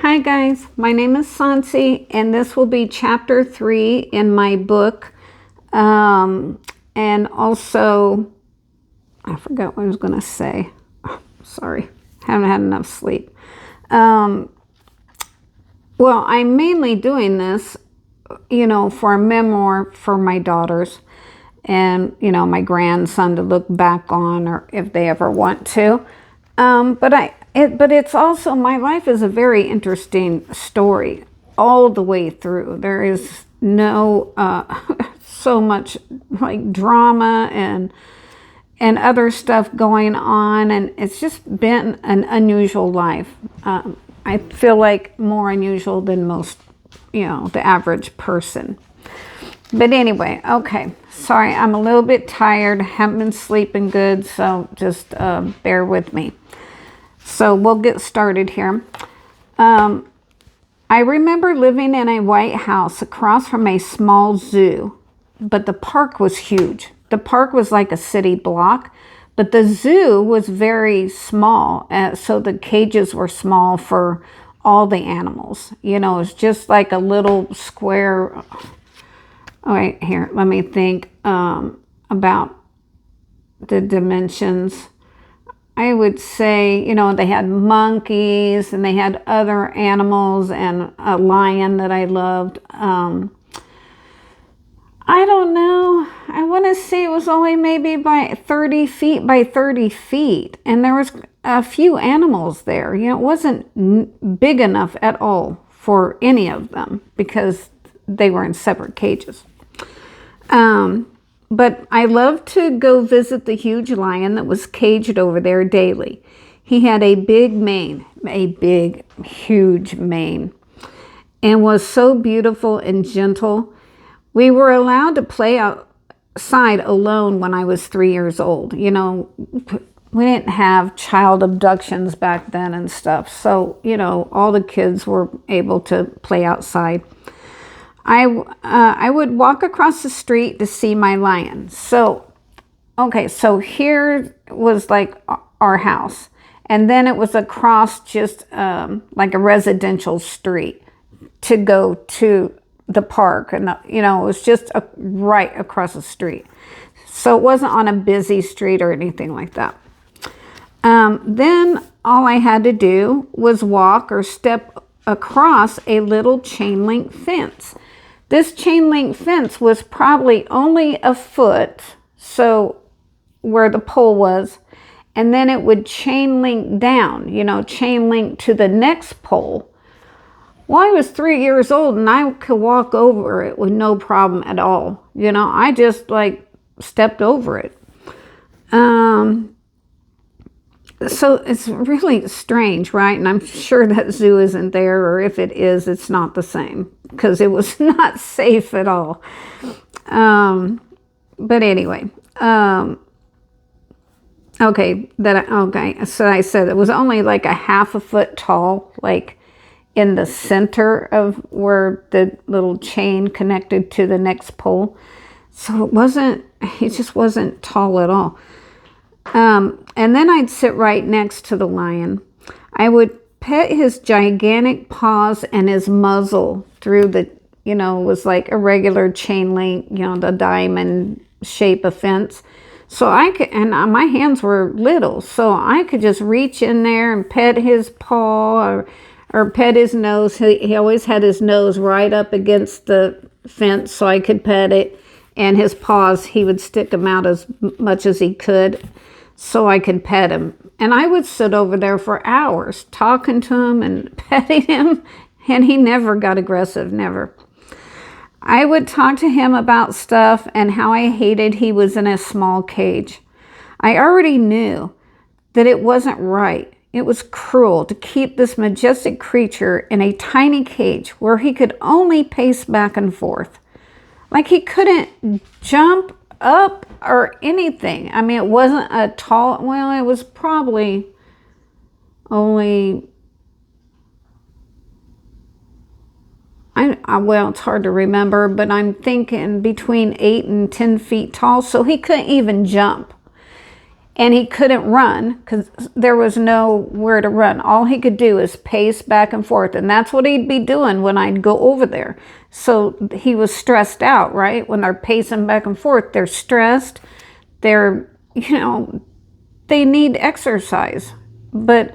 Hi guys, my name is Sansi and this will be chapter 3 in my book. And also, I forgot what I was going to say. Oh, sorry, haven't had enough sleep. Well, I'm mainly doing this, for a memoir for my daughters and, my grandson to look back on, or if they ever want to. But it's also, my life is a very interesting story all the way through. There is no so much like drama and other stuff going on, and it's just been an unusual life. I feel like more unusual than most, the average person. But anyway, okay. Sorry, I'm a little bit tired. Haven't been sleeping good, so just bear with me. So we'll get started here. I remember living in a white house across from a small zoo, but the park was huge. The park was like a city block, but the zoo was very small, so the cages were small for all the animals. It's just like a little square. All right, here, let me think about the dimensions. I would say, they had monkeys and they had other animals and a lion that I loved. I don't know. I want to say it was only maybe by 30 feet by 30 feet. And there was a few animals there. It wasn't big enough at all for any of them because they were in separate cages. But I loved to go visit the huge lion that was caged over there daily. He had a big mane, huge mane, and was so beautiful and gentle. We were allowed to play outside alone when I was 3 years old. We didn't have child abductions back then and stuff. So, all the kids were able to play outside. I would walk across the street to see my lion. So here was like our house. And then it was across just like a residential street to go to the park. And, it was just right across the street. So it wasn't on a busy street or anything like that. Then all I had to do was walk or step across a little chain link fence. This chain link fence was probably only a foot, so where the pole was, and then it would chain link down, chain link to the next pole. Well, I was 3 years old and I could walk over it with no problem at all. I just stepped over it. So it's really strange, right? And I'm sure that zoo isn't there, or if it is, it's not the same because it was not safe at all. But anyway, okay. So I said it was only like a half a foot tall, like in the center of where the little chain connected to the next pole. So it just wasn't tall at all. And then I'd sit right next to the lion. I would pet his gigantic paws and his muzzle through the, it was like a regular chain link, the diamond shape of fence. So I could, and my hands were little, so I could just reach in there and pet his paw or pet his nose. He always had his nose right up against the fence, so I could pet it. And his paws, he would stick them out as much as he could so I could pet him. And I would sit over there for hours talking to him and petting him, and he never got aggressive, never. I would talk to him about stuff and how I hated he was in a small cage. I already knew that it wasn't right. It was cruel to keep this majestic creature in a tiny cage where he could only pace back and forth. Like he couldn't jump up or anything. I mean, it wasn't a tall, well, it was probably only, well, it's hard to remember, but I'm thinking between 8 and 10 feet tall, so he couldn't even jump. And he couldn't run because there was nowhere to run. All he could do is pace back and forth. And that's what he'd be doing when I'd go over there. So he was stressed out, right? When they're pacing back and forth, they're stressed. They're, they need exercise. But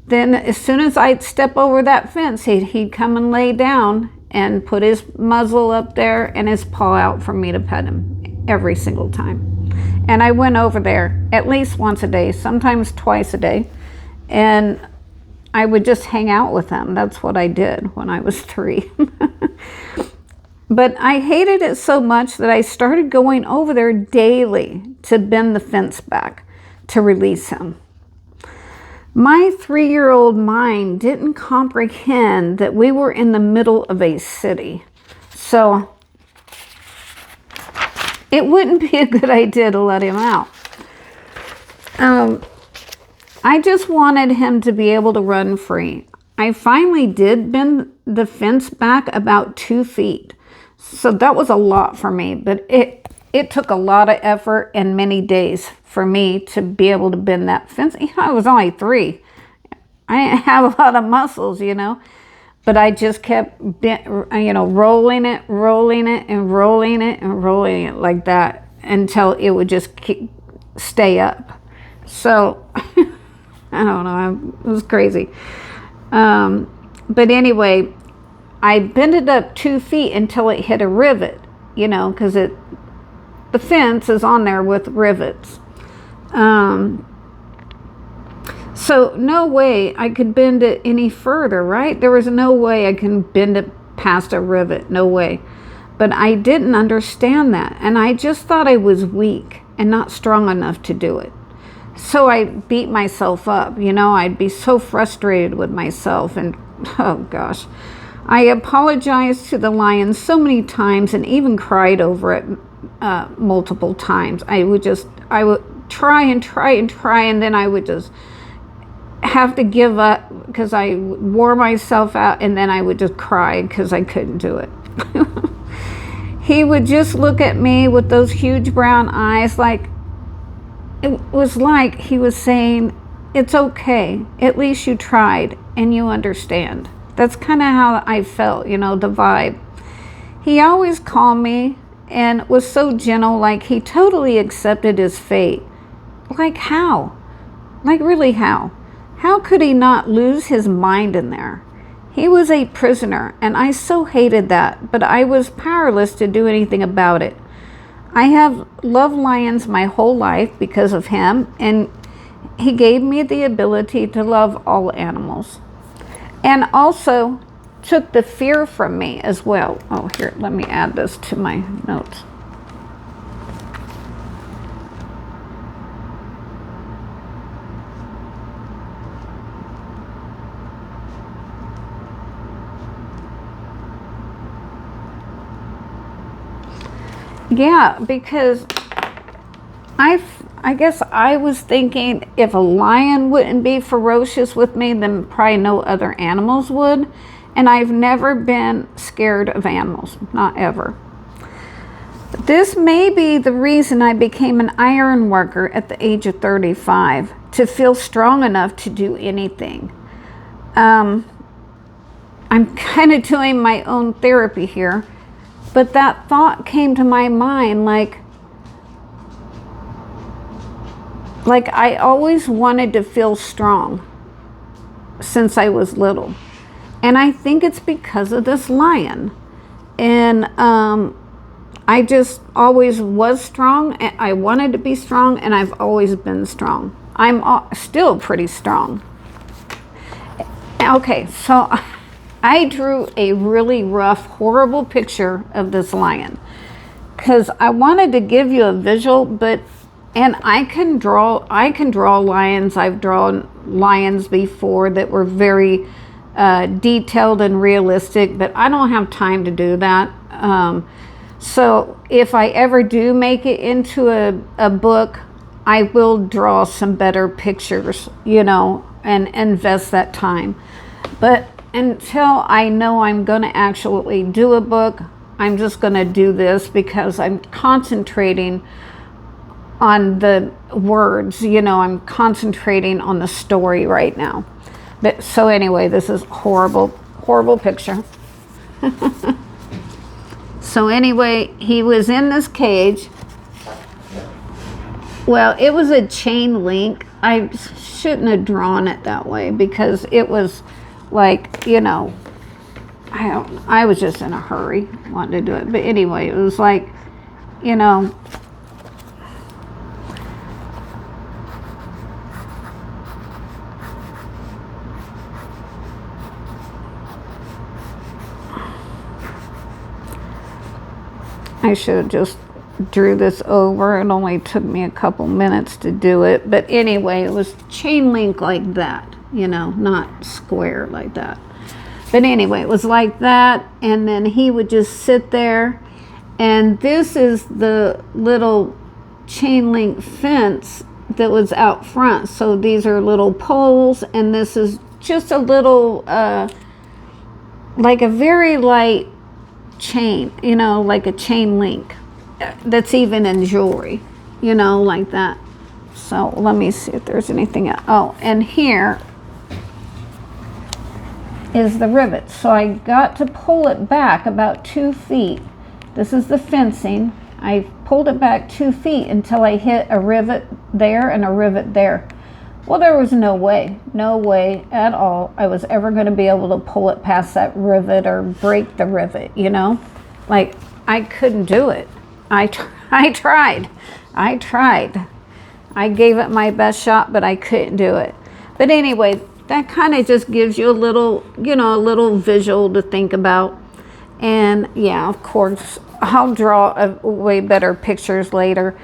then as soon as I'd step over that fence, he'd come and lay down and put his muzzle up there and his paw out for me to pet him every single time. And I went over there at least once a day, sometimes twice a day. And I would just hang out with him. That's what I did when I was 3. But I hated it so much that I started going over there daily to bend the fence back to release him. My 3-year-old mind didn't comprehend that we were in the middle of a city. So it wouldn't be a good idea to let him out. I just wanted him to be able to run free. I finally did bend the fence back about 2 feet. So that was a lot for me, but it took a lot of effort and many days for me to be able to bend that fence. I was only 3. I didn't have a lot of muscles, but I just kept, rolling it, and rolling it like that until it would just stay up. So, I don't know, it was crazy. But anyway, I bent it up 2 feet until it hit a rivet, because the fence is on there with rivets. So no way I could bend it any further, right? There was no way I can bend it past a rivet, no way. But I didn't understand that, and I just thought I was weak and not strong enough to do it. So I beat myself up, I'd be so frustrated with myself, and oh gosh. I apologized to the lion so many times and even cried over it multiple times. I would try, and then I would just have to give up because I wore myself out, and then I would just cry because I couldn't do it. He would just look at me with those huge brown eyes, like it was like he was saying, "It's okay, at least you tried and you understand." That's kind of how I felt, the vibe. He always calmed me and was so gentle, like he totally accepted his fate. Like how? Like really how? How could he not lose his mind in there? He was a prisoner, and I so hated that, but I was powerless to do anything about it. I have loved lions my whole life because of him, and he gave me the ability to love all animals. And also took the fear from me as well. Oh, here, let me add this to my notes. Yeah, because I guess I was thinking if a lion wouldn't be ferocious with me, then probably no other animals would. And I've never been scared of animals, not ever. This may be the reason I became an iron worker at the age of 35, to feel strong enough to do anything. I'm kind of doing my own therapy here, but that thought came to my mind like I always wanted to feel strong since I was little. And I think it's because of this lion. And I just always was strong. And I wanted to be strong, and I've always been strong. I'm still pretty strong. Okay, so I drew a really rough, horrible picture of this lion because I wanted to give you a visual, and I can draw lions. I've drawn lions before that were very detailed and realistic, but I don't have time to do that. So if I ever do make it into a book, I will draw some better pictures, and invest that time. But until I know I'm going to actually do a book, I'm just going to do this because I'm concentrating on the words, you know, I'm concentrating on the story right now. But so anyway, this is horrible, horrible picture. So anyway, he was in this cage. Well, it was a chain link. I shouldn't have drawn it that way because it was like, you know, I was just in a hurry wanting to do it. But anyway, it was like, you know, I should have just drew this over. It only took me a couple minutes to do it. But anyway, it was chain link like that, you know, not square like that. But anyway, it was like that. And then he would just sit there. And this is the little chain link fence that was out front. So these are little poles. And this is just a little, like a very light chain, you know, like a chain link that's even in jewelry, you know, like that. So let me see if there's anything else. Oh, and here is the rivet. So I got to pull it back about 2 feet. This is the fencing. I pulled it back 2 feet until I hit a rivet there and a rivet there. Well, there was no way at all I was ever going to be able to pull it past that rivet or break the rivet, you know? Like, I couldn't do it. I tried. I gave it my best shot, but I couldn't do it. But anyway, that kind of just gives you a little, you know, a little visual to think about. And yeah, of course, I'll draw way better pictures later.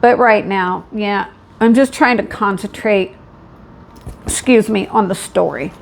But right now, yeah, I'm just trying to concentrate, on the story.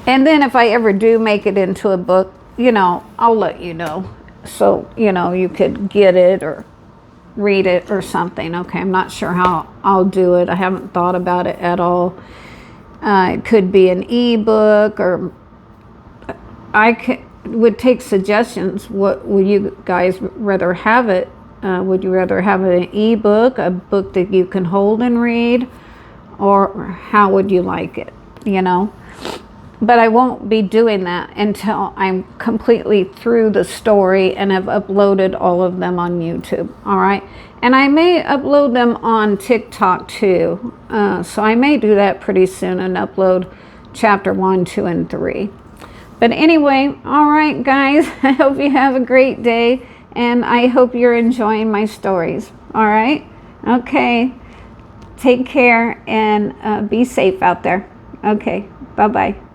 And then if I ever do make it into a book, you know, I'll let you know. So, you know, you could get it or read it or something. Okay, I'm not sure how I'll do it. I haven't thought about it at all. It could be an ebook, or would take suggestions. What would you guys rather have it? Would you rather have an ebook, a book that you can hold and read, or how would you like it, you know? But I won't be doing that until I'm completely through the story and have uploaded all of them on YouTube, all right? And I may upload them on TikTok too. So I may do that pretty soon and upload chapter 1, 2, and 3. But anyway, all right, guys, I hope you have a great day. And I hope you're enjoying my stories. All right? Okay. Take care and be safe out there. Okay. Bye-bye.